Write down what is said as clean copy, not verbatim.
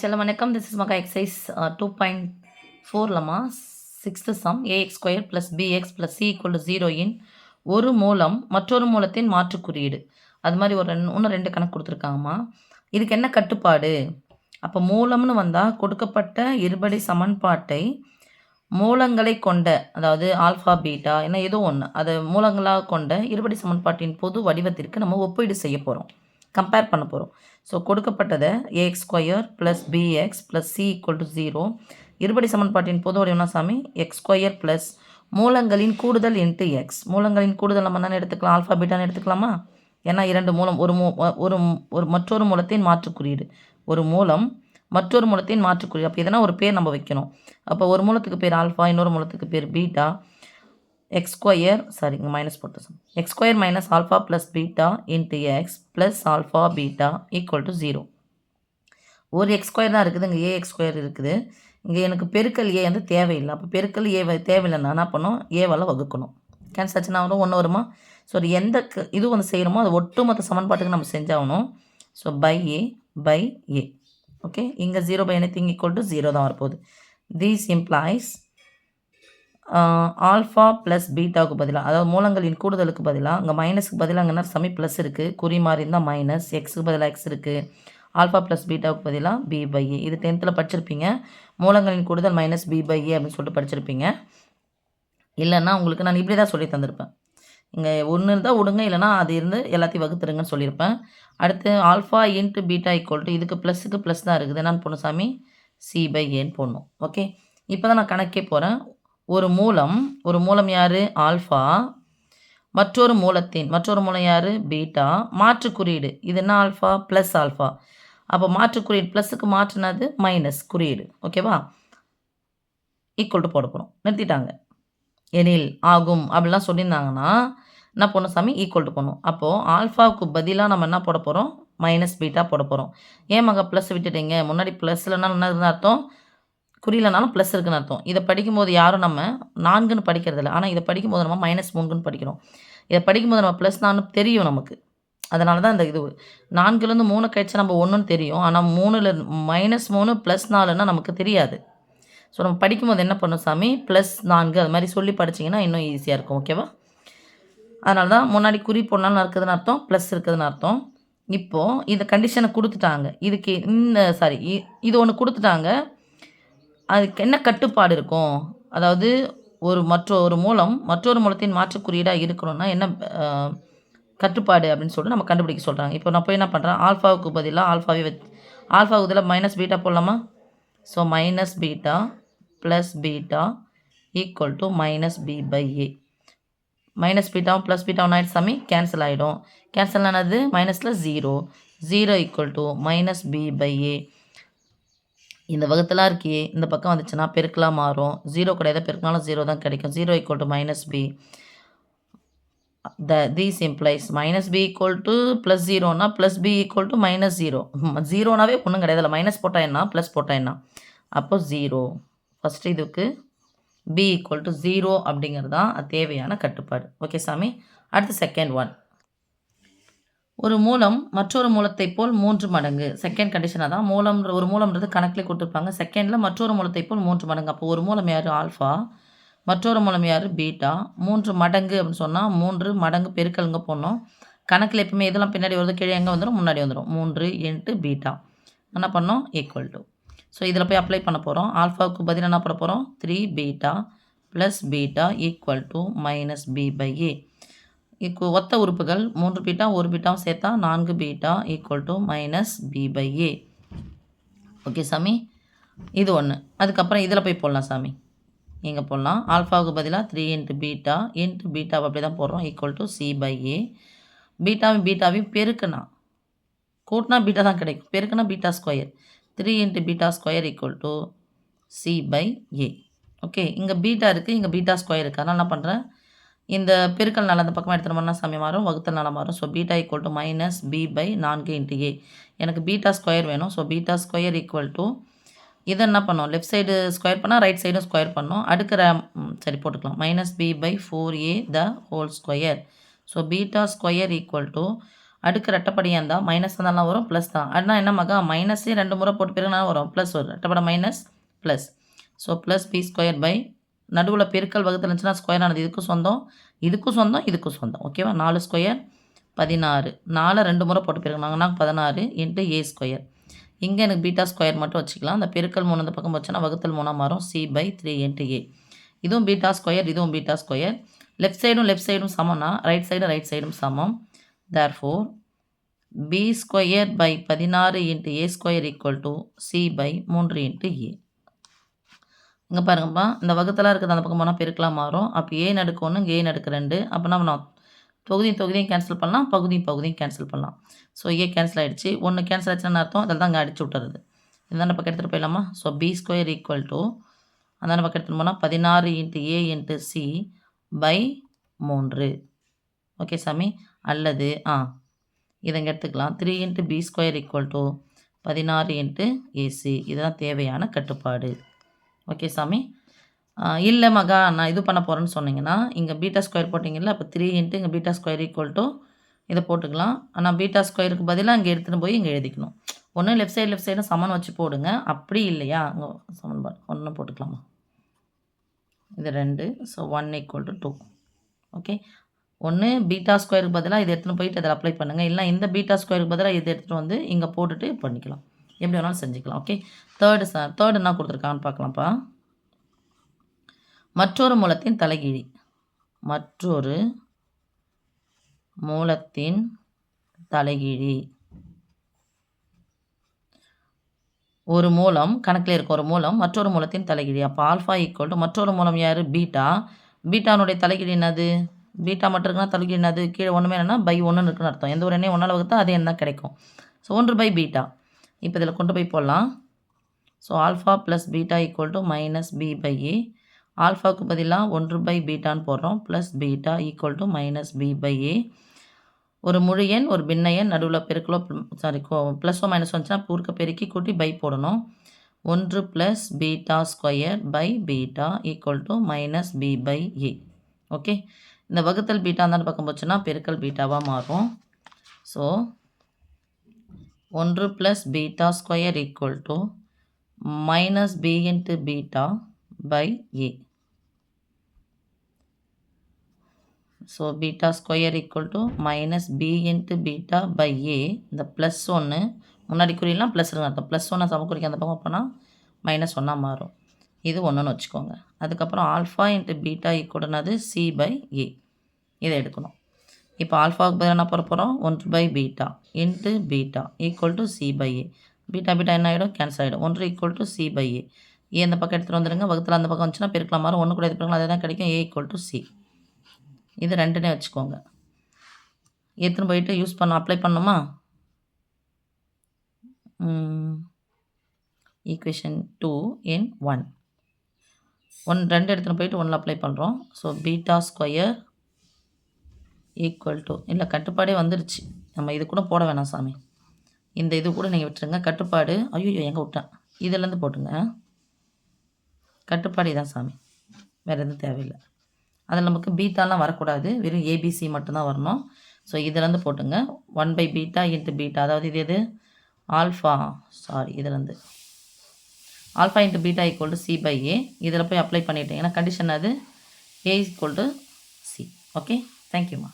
Hello, vanakkam. This is Maka exercise 2.4 லமா 6th sum ax square plus bx plus c equal to 0 இன் ஒரு மூலம் மற்றொரு மூலத்தின் மாற்று குறியீடு. அது மாதிரி இன்னும் 2 கணக்கு கொடுத்துருக்காங்கம்மா. இதுக்கு என்ன கட்டுப்பாடு? அப்போ மூலம்னு வந்தால் கொடுக்கப்பட்ட இருபடி சமன்பாட்டை மூலங்களை கொண்ட, அதாவது ஆல்ஃபா பீட்டா என்ன ஏதோ ஒன்று, அதை மூலங்களாக கொண்ட இருபடி சமன்பாட்டின் பொது வடிவத்திற்கு நம்ம ஒப்பீடு செய்ய போகிறோம், கம்பேர் பண்ண போகிறோம். ஸோ கொடுக்கப்பட்டதை a x square plus b x plus c equal to 0, இருபடி சமன்பாட்டின் பொது வடிவம்னா சாமி எக்ஸ் ஸ்கொயர் ப்ளஸ் மூலங்களின் கூடுதல் இன்ட்டு எக்ஸ். மூலங்களின் கூடுதல் நம்ம என்ன எடுத்துக்கலாம், ஆல்ஃபா பீட்டான்னு எடுத்துக்கலாமா? ஏன்னா 2 மூலம், ஒரு மற்றொரு மூலத்தின் மாற்று குறியீடு, ஒரு மூலம் மற்றொரு மூலத்தின் மாற்று குறியீடு. அப்போ இதனால் ஒரு பேர் நம்ம வைக்கணும். அப்போ ஒரு மூலத்துக்கு பேர் ஆல்ஃபா, இன்னொரு மூலத்துக்கு பேர் பீட்டா. எக்ஸ் ஸ்கொயர், சாரி இங்கே மைனஸ் போட்டு, X square minus alpha plus beta into X plus alpha beta equal to 0. ஒரு எக்ஸ் ஸ்கொயர் தான் இருக்குது, இங்கே ஏ எக்ஸ் ஸ்கொயர் இருக்குது. இங்கே எனக்கு பெருக்கல் ஏ வந்து தேவையில்லை. அப்போ பெருக்கல் ஏ தேவையில்லைன்னா என்ன பண்ணணும், ஏவால் வகுக்கணும். கேன்சல் ஆச்சுன்னா வரும், 1 வருமா? ஸோ எந்த இது வந்து செய்கிறோமோ அது ஒட்டுமொத்த சமன்பாட்டுக்கு நம்ம செஞ்சாகணும். So by a. ஓகே, இங்கே 0 பை எனிதிங் ஈக்குவல் டு 0 தான் வரப்போகுது. தீஸ் இம்ப்ளாய்ஸ் ஆல்ஃபா ப்ளஸ் பீட்டாவுக்கு பதிலாக, அதாவது மூலங்களின் கூடுதலுக்கு பதிலாக, அங்கே மைனஸுக்கு பதிலாக அங்கே என்ன சமி ப்ளஸ் இருக்குது, குறி மாறி இருந்தால் மைனஸ், எக்ஸுக்கு பதிலாக எக்ஸ் இருக்குது, ஆல்ஃபா ப்ளஸ் பீட்டாவுக்கு பதிலாக பி பை ஏ. இது 10th படிச்சிருப்பீங்க. மூலங்களின் கூடுதல் மைனஸ் பி பை ஏ அப்படின்னு சொல்லிட்டு படிச்சிருப்பீங்க. இல்லைன்னா உங்களுக்கு நான் இப்படி தான் சொல்லி தந்திருப்பேன். இங்கே ஒன்று இருந்தால் விடுங்க, இல்லைனா அது இருந்து எல்லாத்தையும் வகுத்துருங்கன்னு சொல்லியிருப்பேன். அடுத்து alpha into beta equal to, இதுக்கு ப்ளஸுக்கு ப்ளஸ் தான் இருக்குது, என்னன்னு போடணும் சாமி, சி பை ஏன்னு போடணும். ஓகே, இப்போ தான் நான் கணக்கே போகிறேன். ஒரு மூலம் யார், ஆல்ஃபா, மற்றொரு மூலம் யார், பீட்டா. மாற்று குறியீடு இது என்ன, ஆல்ஃபா ப்ளஸ் ஆல்ஃபா. அப்போ மாற்று குறியீடு ப்ளஸுக்கு மாற்றினது மைனஸ் குறியீடு. ஓகேவா, ஈக்குவல் டு போட போகிறோம். நிறுத்திட்டாங்க. எனில் ஆகும் அப்படிலாம் சொல்லியிருந்தாங்கன்னா என்ன பண்ணணும் சாமி, ஈக்குவல் டு பண்ணணும். அப்போது ஆல்ஃபாவுக்கு பதிலாக நம்ம என்ன போட போகிறோம், மைனஸ் பீட்டா போட போகிறோம். ஏன் மக ப்ளஸ் விட்டுட்டீங்க, முன்னாடி ப்ளஸ் இல்லைன்னா என்ன இருந்தால் அர்த்தம், குறியிலனாலும் ப்ளஸ் இருக்குன்னு அர்த்தம். இதை படிக்கும்போது யாரும் நம்ம 4ன்னு படிக்கிறதில்ல, ஆனால் இதை படிக்கும்போது நம்ம -3ன்னு படிக்கிறோம். இதை படிக்கும்போது நம்ம ப்ளஸ் 4 தெரியும் நமக்கு. அதனால தான் இந்த இது 4லேருந்து 3 கழிச்சா நம்ம 1ன்னு தெரியும். ஆனால் 3ல் -3 + 4ன்னா நமக்கு தெரியாது. ஸோ நம்ம படிக்கும்போது என்ன பண்ணணும் சாமி, +4 அது மாதிரி சொல்லி படிச்சிங்கன்னா இன்னும் ஈஸியாக இருக்கும். ஓகேவா, அதனால தான் முன்னாடி குறி போடனாலும் இருக்குதுன்னு அர்த்தம், ப்ளஸ் இருக்குதுன்னு அர்த்தம். இப்போது இந்த கண்டிஷனை கொடுத்துட்டாங்க, இதுக்கு இது ஒன்று கொடுத்துட்டாங்க. அதுக்கு என்ன கட்டுப்பாடு இருக்கும், அதாவது மற்றொரு மூலத்தின் மாற்று குறியீடாக இருக்கணும்னா என்ன கட்டுப்பாடு அப்படின்னு சொல்லிட்டு நம்ம கண்டுபிடிக்க சொல்கிறாங்க. இப்போ நான் போய் என்ன பண்ணுறேன், ஆல்ஃபாவுக்கு பதிலாக ஆல்ஃபாவுக்கு பதிலாக மைனஸ் பீட்டா போடலாமா? So minus beta plus beta equal to minus b by a. மைனஸ் பீட்டாவும் ப்ளஸ் பீட்டாவும் ஆகிடுச்சு சாமி, கேன்சல் ஆகிடும். கேன்சல் ஆனது மைனஸில் 0 equal to minus b by a. இந்த வகுத்தலாம் இருக்கே, இந்த பக்கம் வந்துச்சுன்னா பெருக்கலாக மாறும். 0 கிடையாது, பெருக்கினாலும் 0 தான் கிடைக்கும். 0 equal to minus B. These implies minus b equal to plus 0னா plus b equal to minus 0. 0னாவே ஒன்றும் கிடையாது, மைனஸ் போட்டால் என்ன, ப்ளஸ் போட்டால் என்ன, அப்போ 0. ஃபஸ்ட்டு இதுக்கு b equal to 0 அப்படிங்கிறது தான் தேவையான கட்டுப்பாடு. ஓகே சாமி, அடுத்து செகண்ட் ஒன். ஒரு மூலம் மற்றொரு மூலத்தை போல் 3 மடங்கு. செகண்ட் கண்டிஷனாக தான் ஒரு மூலம்ன்றது கணக்கில் கொடுத்துருப்பாங்க. செகண்டில் மற்றொரு மூலத்தை போல் 3 மடங்கு. அப்போ ஒரு மூலம் யார், ஆல்ஃபா, மற்றொரு மூலம் யார், பீட்டா. 3 மடங்கு அப்படின்னு சொன்னால் 3 மடங்கு பெருக்கலுங்க போடணும். கணக்கில் எப்பவுமே இதெல்லாம் பின்னாடி வருது, கீழே எங்கே வந்துடும், முன்னாடி வந்துடும். 3 இன்ட்டு பீட்டா என்ன பண்ணோம், ஈக்குவல் டு. ஸோ இதில் போய் அப்ளை பண்ண போகிறோம். ஆல்ஃபாவுக்கு பதில் என்ன பண்ண போகிறோம், 3 beta plus beta equal to minus b by a. ஒத்த உறுப்புகள் 3 பீட்டா 1 பீட்டாவும் சேர்த்தா 4 beta equal to minus b by a. Okay சாமி, இது ஒன்று. அதுக்கப்புறம் இதில் போய் போடலாம் சாமி, இங்கே போடலாம். ஆல்ஃபாவுக்கு பதிலாக 3 இன்ட்டு பீட்டாவை அப்படி தான் போடுறோம், equal to c by a. பீட்டாவையும் பெருக்குனா கூட்டினா பீட்டா தான் கிடைக்கும், பெருக்குனா beta square. 3 into beta square equal to c by a. Okay, இங்கே பீட்டா இருக்குது, இங்கே பீட்டா ஸ்கொயர் இருக்குது. அதனால் என்ன பண்ணுறேன், இந்த பெருக்கல்னால அந்த பக்கமாக எடுத்துகிட்டோம்னா சாமி மாறும், வகுத்தல்னால மாறும். So beta equal to minus b by 4 into a. எனக்கு பீட்டா ஸ்கொயர் வேணும். So beta square equal to, இதை என்ன பண்ணோம், லெஃப்ட் சைடு ஸ்கொயர் பண்ணால் ரைட் சைடும் ஸ்கொயர் பண்ணோம். அடுக்கிற போட்டுக்கலாம், minus b by 4a the whole square. So beta square equal to அடுக்கு ரெட்டப்படியாக இருந்தால் மைனஸ் தான் வரும், ப்ளஸ் தான். அப்படின்னா என்ன மகா, மைனஸே 2 முறை போட்டு பிறகுனா வரும், ப்ளஸ் வரும். ரெட்டப்படை minus plus. So plus b square by நடுவில் பெருக்கல் வகுத்தில் இருந்துச்சுன்னா ஸ்கொயர் ஆனது இதுக்கும் சொந்தம், இதுக்கும் சொந்தம், இதுக்கும் சொந்தம். ஓகேவா? 4 ஸ்கொயர் 16. 4 2 முறை போட்டு பிறகுனாங்கன்னா 16 இன்ட்டு ஏ ஸ்கொயர். இங்கே எனக்கு பீட்டா ஸ்கொயர் மட்டும் வச்சுக்கலாம். அந்த பெருக்கல் 3 இந்த பக்கம் போச்சுன்னா வகுத்தல் 3 மாறும், சி பை 3 இன்ட்டு ஏ. இதுவும் பீட்டா ஸ்கொயர், இதுவும் பீட்டா ஸ்கொயர். லெஃப்ட் சைடும் சமம்னா ரைட் சைடும் சமம். Therefore b square by 16 into a square equal to c by 3 into a. இங்கே பாருங்கப்பா, இந்த வகுத்தலாக இருக்கிறது அந்த பக்கம் போனால் பெருக்கலாம் மாறும். அப்போ ஏ நடுக்கு 1, இங்கே ஏ நடுக்கு 2. அப்போ நம்ம தொகுதியும் கேன்சல் பண்ணலாம், பகுதியும் கேன்சல் பண்ணலாம். ஸோ ஏ கேன்சல் ஆகிடுச்சு. 1 கேன்சல் ஆச்சுன்னு அர்த்தம், அதில் தான் அங்கே அடிச்சு விட்டுறது. இந்த பக்கம் எடுத்துகிட்டு போயிடலாமா? So B square equal to அந்த பக்கம் எடுத்துகிட்டு போனால் 16 into A into C by 3. Okay சாமி? அல்லது இதை இங்கே எடுத்துக்கலாம். 3 into B square equal to 16 into AC. இதுதான் தேவையான கட்டுப்பாடு. ஓகே சாமி? இல்லை மகா, நான் இது பண்ண போகிறேன்னு சொன்னீங்கன்னா இங்கே பீட்டா ஸ்கொயர் போட்டிங்கல்ல, அப்போ 3 இன்ட்டு இங்கே பீட்டா ஸ்கொயர் ஈக்குவல் டு இதை போட்டுக்கலாம். ஆனால் பீட்டா ஸ்கொயருக்கு பதிலாக இங்கே எடுத்துகிட்டு போய் இங்கே எழுதிக்கணும். ஒன்று லெஃப்ட் சைடும் சமன் வச்சு போடுங்க. அப்படி இல்லையா, அங்கே சமன்பாடு 1 போட்டுக்கலாமா? இது 2. So 1 equal to 2. ஓகே, ஒன்று பீட்டா ஸ்கொயருக்கு பதிலாக இதை எடுத்துகிட்டு போயிட்டு அதில் அப்ளை பண்ணுங்கள். இல்லை இந்த பீட்டா ஸ்கொயருக்கு பதிலாக இதை எடுத்துகிட்டு வந்து இங்கே போட்டுட்டு பண்ணிக்கலாம். எப்படி வேணாலும் செஞ்சுக்கலாம். ஓகே, தேர்டு என்ன கொடுத்துருக்கான்னு பார்க்கலாம்ப்பா. மற்றொரு மூலத்தின் தலைகீழி. மற்றொரு மூலத்தின் தலைகீழி. ஒரு மூலம் கணக்கில் இருக்க ஒரு மூலம் மற்றொரு மூலத்தின் தலைகீழி. அப்போ ஆல்ஃபா ஈக்குவல் டு மற்றொரு மூலம் யார்? பீட்டா. பீட்டானுடைய தலைகீழி என்னது? பீட்டா மட்டும் இருக்குன்னா தலைகீழி என்னது? கீழே ஒன்றுமே என்னன்னா பை 1 இருக்குன்னு அர்த்தம். எந்த ஒரு எண்ணையும் 1ஆல் வகுத்தா அதே எண் தான் கிடைக்கும். So 1 by beta. இப்போ இதில் கொண்டு போய் போடலாம். So alpha plus beta equal to minus b by a. ஆல்ஃபாவுக்கு பதிலாக 1 பை பீட்டான்னு போடுறோம். Plus beta equal to minus b by a. ஒரு முழு எண், ஒரு பின்ன எண், நடுவில் பெருக்கலோ ப்ளஸ்ஸோ மைனஸ் வந்துச்சுன்னா பூர்க்க பெருக்கி கூட்டி பை போடணும். 1 plus beta square by beta equal to minus b by a. Okay, இந்த வகுத்தல் பீட்டா அந்த பக்கம் போச்சுன்னா பெருக்கல் பீட்டாவாக மாறும். So 1 plus beta square equal to minus b into beta by a. So beta square equal to minus b into beta by a. இந்த plus 1 முன்னாடி குறியெல்லாம் ப்ளஸ் அர்த்தம். ப்ளஸ் 1 சமக்குறிக்கு அந்த பக்கம் போனால் மைனஸ் 1 மாறும். இது 1ன்னு வச்சுக்கோங்க. அதுக்கப்புறம் ஆல்ஃபா இன்ட்டு பீட்டா ஈக்குவல்னாது சி பை ஏ. இதை எடுக்கணும். இப்போ ஆல்ஃபாவுக்கு பதிலாக என்ன போட போகிறோம்? 1 by beta into beta equal to c by a. Beta என்ன ஆகிடும்? கேன்சல் ஆகிடும். 1 equal to c by a. A இந்த பக்கம் எடுத்துகிட்டு வந்துடுங்க. வகுத்தில் அந்த பக்கம் வந்துச்சுன்னா பெருக்கலாம் மாறும். 1 கூட எடுத்துக்கலாம், அதே தான் கிடைக்கும். ஏ ஈக்குவல் டு சி. இது 2னே வச்சுக்கோங்க. எடுத்துன்னு போயிட்டு யூஸ் அப்ளை பண்ணுமா? Equation 2 in 1. 2 எடுத்துன்னு போயிட்டு 1 அப்ளை பண்ணுறோம். So beta square equal to, இல்லை கட்டுப்பாடே வந்துடுச்சு, நம்ம இது கூட போட வேணாம் சாமி. இந்த இது கூட நீங்கள் விட்டுருங்க. கட்டுப்பாடு ஐயோ எங்கே விட்டேன்? இதிலேருந்து போட்டுங்க. கட்டுப்பாடு இதான் சாமி, வேறு எதுவும் தேவையில்லை. அதில் நமக்கு பீட்டாலாம் வரக்கூடாது, வெறும் ஏபிசி மட்டும்தான் வரணும். ஸோ இதிலேருந்து போட்டுங்க. 1 பை பீட்டா இன்ட்டு பீட்டா, அதாவது இது எது? ஆல்ஃபா, இதுலேருந்து alpha into beta equal to c by a. இதில் போய் அப்ளை பண்ணிவிட்டேன். ஏன்னா கண்டிஷன் அது a equal to c. Okay, தேங்க்யூம்மா.